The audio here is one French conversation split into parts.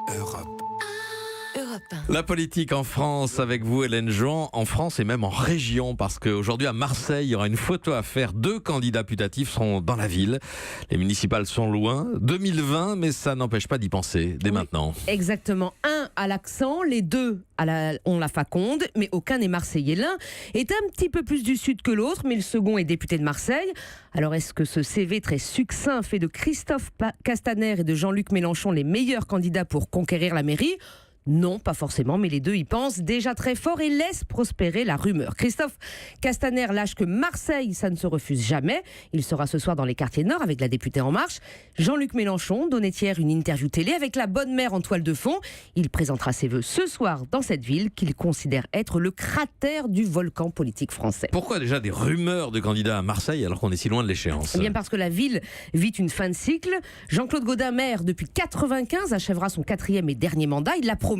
Europe. Europe 1. La politique en France avec vous, Hélène Jouan, en France et même en région, parce qu'aujourd'hui à Marseille, il y aura une photo à faire. 2 candidats putatifs seront dans la ville. Les municipales sont loin, 2020, mais ça n'empêche pas d'y penser dès maintenant. Exactement. Un a l'accent, les deux ont la faconde, mais aucun n'est marseillais. L'un est un petit peu plus du sud que l'autre, mais le second est député de Marseille. Alors est-ce que ce CV très succinct fait de Christophe Castaner et de Jean-Luc Mélenchon les meilleurs candidats pour conquérir la mairie ? Non, pas forcément, mais les deux y pensent déjà très fort et laissent prospérer la rumeur. Christophe Castaner lâche que Marseille, ça ne se refuse jamais. Il sera ce soir dans les quartiers nord avec la députée En Marche. Jean-Luc Mélenchon donnait hier une interview télé avec la bonne mère en toile de fond. Il présentera ses vœux ce soir dans cette ville qu'il considère être le cratère du volcan politique français. Pourquoi déjà des rumeurs de candidats à Marseille alors qu'on est si loin de l'échéance ? Eh bien parce que la ville vit une fin de cycle. Jean-Claude Gaudin, maire depuis 1995, achèvera son 4e et dernier mandat. Il l'a promis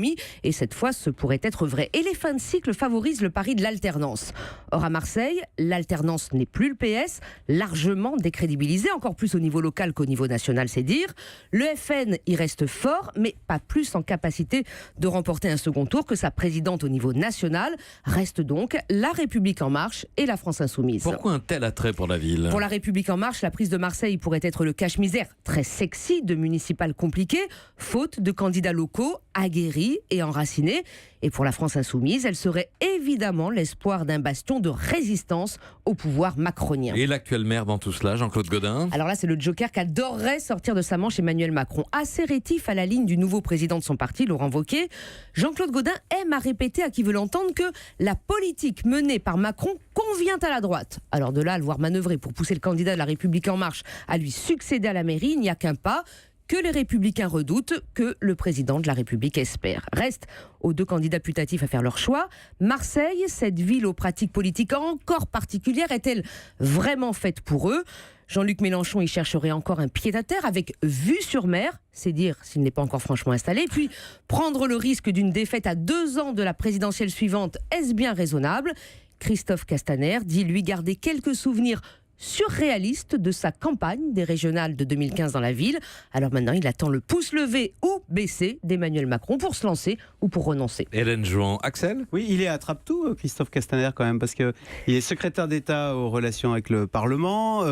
et cette fois ce pourrait être vrai. Et les fins de cycle favorisent le pari de l'alternance. Or à Marseille, l'alternance n'est plus le PS, largement décrédibilisé, encore plus au niveau local qu'au niveau national, c'est dire. Le FN y reste fort, mais pas plus en capacité de remporter un second tour que sa présidente au niveau national. Reste donc La République En Marche et la France Insoumise. Pourquoi un tel attrait pour la ville ? Pour La République En Marche, la prise de Marseille pourrait être le cache-misère très sexy de municipales compliquées, faute de candidats locaux aguerris et enracinés. Et pour la France Insoumise, elle serait évidemment l'espoir d'un bastion de résistance au pouvoir macronien. Et l'actuel maire dans tout cela, Jean-Claude Gaudin ? Alors là, c'est le joker qu'adorerait sortir de sa manche Emmanuel Macron. Assez rétif à la ligne du nouveau président de son parti, Laurent Wauquiez, Jean-Claude Gaudin aime à répéter à qui veut l'entendre que la politique menée par Macron convient à la droite. Alors de là à le voir manœuvrer pour pousser le candidat de La République En Marche à lui succéder à la mairie, il n'y a qu'un pas que les Républicains redoutent, que le président de la République espère. Reste aux 2 candidats putatifs à faire leur choix. Marseille, cette ville aux pratiques politiques encore particulières, est-elle vraiment faite pour eux ? Jean-Luc Mélenchon y chercherait encore un pied-à-terre avec vue sur mer, c'est dire s'il n'est pas encore franchement installé. Puis prendre le risque d'une défaite à 2 ans de la présidentielle suivante, est-ce bien raisonnable ? Christophe Castaner dit lui garder quelques souvenirs surréaliste de sa campagne des régionales de 2015 dans la ville. Alors maintenant, il attend le pouce levé ou baissé d'Emmanuel Macron pour se lancer ou pour renoncer. Hélène Jouan, Axel ? Oui, il est attrape-tout, Christophe Castaner, quand même, parce qu'il est secrétaire d'État aux relations avec le Parlement,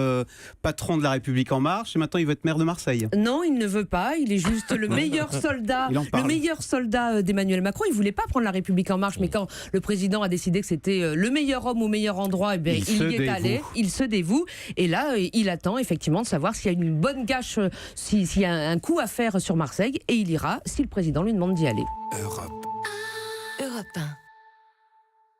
patron de La République En Marche, et maintenant il veut être maire de Marseille. Non, il ne veut pas. Il est juste le meilleur soldat d'Emmanuel Macron. Il ne voulait pas prendre La République En Marche, mais quand le président a décidé que c'était le meilleur homme au meilleur endroit, eh bien, il y est allé, il se dévoue. Et là, il attend effectivement de savoir s'il y a une bonne gâche, s'il y a un coup à faire sur Marseille, et il ira si le président lui demande d'y aller. Europe 1.